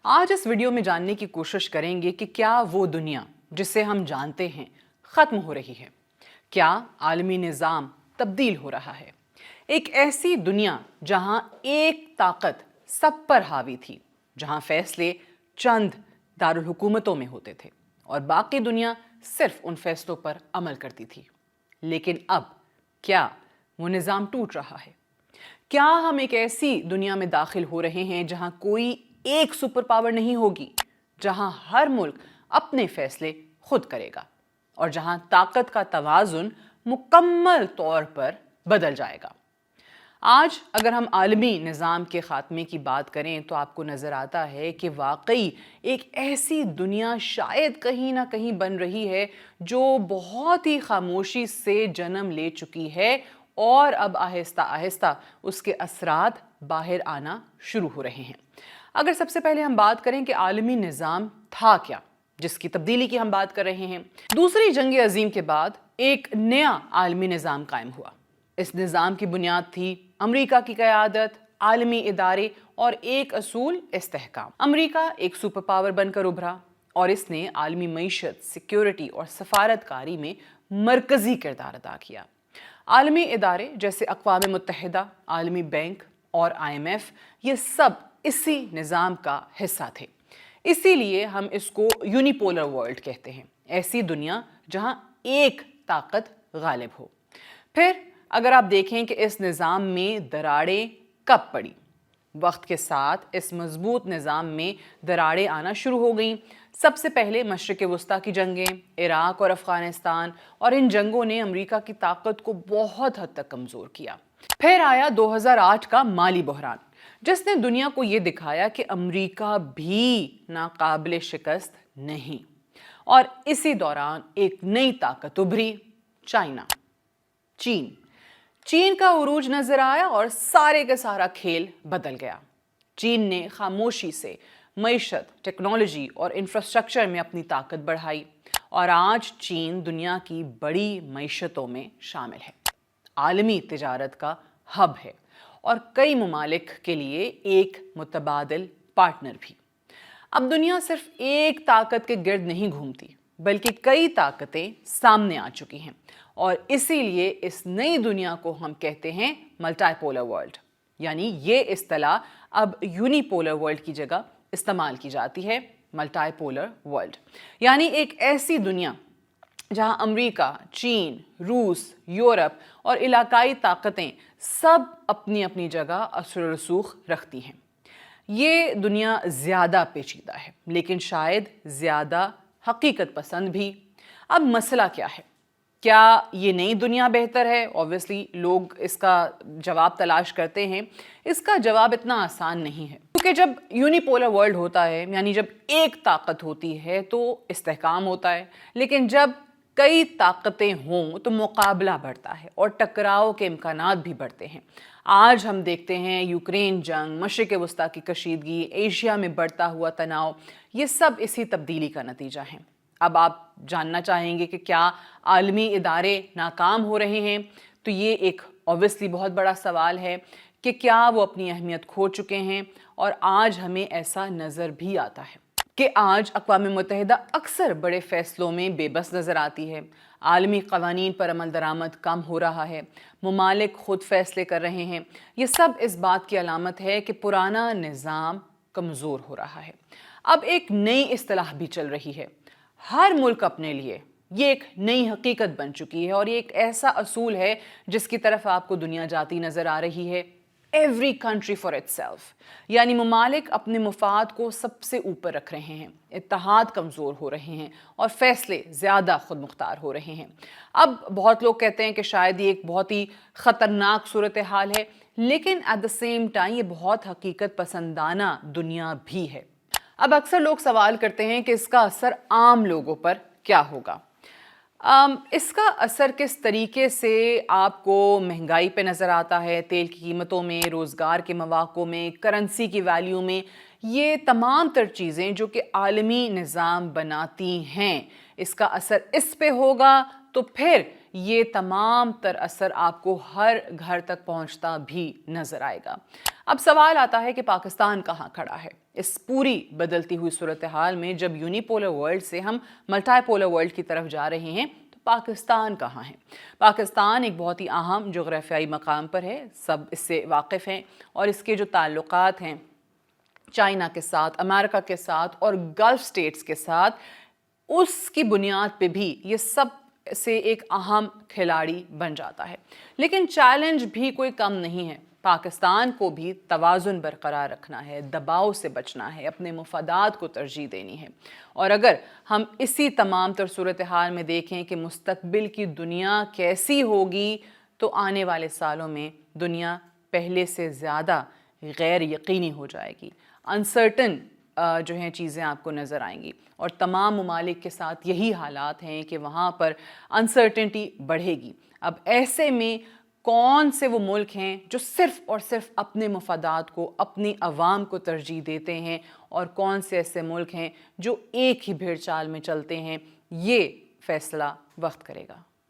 آج اس ویڈیو میں جاننے کی کوشش کریں گے کہ کیا وہ دنیا جسے ہم جانتے ہیں ختم ہو رہی ہے؟ کیا عالمی نظام تبدیل ہو رہا ہے؟ ایک ایسی دنیا جہاں ایک طاقت سب پر حاوی تھی، جہاں فیصلے چند دارالحکومتوں میں ہوتے تھے اور باقی دنیا صرف ان فیصلوں پر عمل کرتی تھی۔ لیکن اب کیا وہ نظام ٹوٹ رہا ہے؟ کیا ہم ایک ایسی دنیا میں داخل ہو رہے ہیں جہاں کوئی ایک سپر پاور نہیں ہوگی، جہاں ہر ملک اپنے فیصلے خود کرے گا اور جہاں طاقت کا توازن مکمل طور پر بدل جائے گا؟ آج اگر ہم عالمی نظام کے خاتمے کی بات کریں تو آپ کو نظر آتا ہے کہ واقعی ایک ایسی دنیا شاید کہیں نہ کہیں بن رہی ہے جو بہت ہی خاموشی سے جنم لے چکی ہے اور اب آہستہ آہستہ اس کے اثرات باہر آنا شروع ہو رہے ہیں۔ اگر سب سے پہلے ہم بات کریں کہ عالمی نظام تھا کیا جس کی تبدیلی کی ہم بات کر رہے ہیں، دوسری جنگ عظیم کے بعد ایک نیا عالمی نظام قائم ہوا۔ اس نظام کی بنیاد تھی امریکہ کی قیادت، عالمی ادارے اور ایک اصول استحکام۔ امریکہ ایک سپر پاور بن کر ابھرا اور اس نے عالمی معیشت، سیکیورٹی اور سفارت کاری میں مرکزی کردار ادا کیا۔ عالمی ادارے جیسے اقوام متحدہ، عالمی بینک اور IMF یہ سب اسی نظام کا حصہ تھے۔ اسی لیے ہم اس کو یونیپولر ورلڈ کہتے ہیں، ایسی دنیا جہاں ایک طاقت غالب ہو۔ پھر اگر آپ دیکھیں کہ اس نظام میں دراڑیں کب پڑی، وقت کے ساتھ اس مضبوط نظام میں دراڑیں آنا شروع ہو گئیں۔ سب سے پہلے مشرق وسطیٰ کی جنگیں، عراق اور افغانستان، اور ان جنگوں نے امریکہ کی طاقت کو بہت حد تک کمزور کیا۔ پھر آیا 2008 کا مالی بحران، جس نے دنیا کو یہ دکھایا کہ امریکہ بھی ناقابل شکست نہیں، اور اسی دوران ایک نئی طاقت ابھری، چین کا عروج نظر آیا اور سارے کا سارا کھیل بدل گیا۔ چین نے خاموشی سے معیشت، ٹیکنالوجی اور انفراسٹرکچر میں اپنی طاقت بڑھائی اور آج چین دنیا کی بڑی معیشتوں میں شامل ہے، عالمی تجارت کا ہب ہے اور کئی ممالک کے لیے ایک متبادل پارٹنر بھی۔ اب دنیا صرف ایک طاقت کے گرد نہیں گھومتی، بلکہ کئی طاقتیں سامنے آ چکی ہیں، اور اسی لیے اس نئی دنیا کو ہم کہتے ہیں ملٹی پولر ورلڈ۔ یعنی یہ اصطلاح اب یونیپولر ورلڈ کی جگہ استعمال کی جاتی ہے، ملٹی پولر ورلڈ یعنی ایک ایسی دنیا جہاں امریکہ، چین، روس، یورپ اور علاقائی طاقتیں سب اپنی اپنی جگہ اثر و رسوخ رکھتی ہیں۔ یہ دنیا زیادہ پیچیدہ ہے، لیکن شاید زیادہ حقیقت پسند بھی۔ اب مسئلہ کیا ہے؟ کیا یہ نئی دنیا بہتر ہے؟ اوبویسلی لوگ اس کا جواب تلاش کرتے ہیں۔ اس کا جواب اتنا آسان نہیں ہے، کیونکہ جب یونیپولر ورلڈ ہوتا ہے، یعنی جب ایک طاقت ہوتی ہے تو استحکام ہوتا ہے، لیکن جب کئی طاقتیں ہوں تو مقابلہ بڑھتا ہے اور ٹکراؤ کے امکانات بھی بڑھتے ہیں۔ آج ہم دیکھتے ہیں یوکرین جنگ، مشرق وسطیٰ کی کشیدگی، ایشیا میں بڑھتا ہوا تناؤ، یہ سب اسی تبدیلی کا نتیجہ ہیں۔ اب آپ جاننا چاہیں گے کہ کیا عالمی ادارے ناکام ہو رہے ہیں؟ تو یہ ایک اوبویسلی بہت بڑا سوال ہے کہ کیا وہ اپنی اہمیت کھو چکے ہیں؟ اور آج ہمیں ایسا نظر بھی آتا ہے کہ آج اقوام متحدہ اکثر بڑے فیصلوں میں بے بس نظر آتی ہے، عالمی قوانین پر عمل درآمد کم ہو رہا ہے، ممالک خود فیصلے کر رہے ہیں۔ یہ سب اس بات کی علامت ہے کہ پرانا نظام کمزور ہو رہا ہے۔ اب ایک نئی اصطلاح بھی چل رہی ہے، ہر ملک اپنے لیے۔ یہ ایک نئی حقیقت بن چکی ہے اور یہ ایک ایسا اصول ہے جس کی طرف آپ کو دنیا جاتی نظر آ رہی ہے۔ ایوری کنٹری فار itself، یعنی ممالک اپنے مفاد کو سب سے اوپر رکھ رہے ہیں، اتحاد کمزور ہو رہے ہیں اور فیصلے زیادہ خود مختار ہو رہے ہیں۔ اب بہت لوگ کہتے ہیں کہ شاید یہ ایک بہت ہی خطرناک صورتحال ہے، لیکن ایٹ دا سیم ٹائم یہ بہت حقیقت پسندانہ دنیا بھی ہے۔ اب اکثر لوگ سوال کرتے ہیں کہ اس کا اثر عام لوگوں پر کیا ہوگا؟ اس کا اثر کس طریقے سے آپ کو مہنگائی پہ نظر آتا ہے، تیل کی قیمتوں میں، روزگار کے مواقع میں، کرنسی کی ویلیو میں؟ یہ تمام تر چیزیں جو کہ عالمی نظام بناتی ہیں، اس کا اثر اس پہ ہوگا تو پھر یہ تمام تر اثر آپ کو ہر گھر تک پہنچتا بھی نظر آئے گا۔ اب سوال آتا ہے کہ پاکستان کہاں کھڑا ہے اس پوری بدلتی ہوئی صورتحال میں؟ جب یونیپولر ورلڈ سے ہم ملٹی پولر ورلڈ کی طرف جا رہے ہیں تو پاکستان کہاں ہے؟ پاکستان ایک بہت ہی اہم جغرافیائی مقام پر ہے، سب اس سے واقف ہیں، اور اس کے جو تعلقات ہیں چائنا کے ساتھ، امریکہ کے ساتھ اور گلف سٹیٹس کے ساتھ، اس کی بنیاد پہ بھی یہ سب سے ایک اہم کھلاڑی بن جاتا ہے۔ لیکن چیلنج بھی کوئی کم نہیں ہے، پاکستان کو بھی توازن برقرار رکھنا ہے، دباؤ سے بچنا ہے، اپنے مفادات کو ترجیح دینی ہے۔ اور اگر ہم اسی تمام تر صورتحال میں دیکھیں کہ مستقبل کی دنیا کیسی ہوگی تو آنے والے سالوں میں دنیا پہلے سے زیادہ غیر یقینی ہو جائے گی، انسرٹن جو ہیں چیزیں آپ کو نظر آئیں گی، اور تمام ممالک کے ساتھ یہی حالات ہیں کہ وہاں پر انسرٹنٹی بڑھے گی۔ اب ایسے میں کون سے وہ ملک ہیں جو صرف اور صرف اپنے مفادات کو، اپنی عوام کو ترجیح دیتے ہیں، اور کون سے ایسے ملک ہیں جو ایک ہی بھیڑ چال میں چلتے ہیں؟ یہ فیصلہ وقت کرے گا۔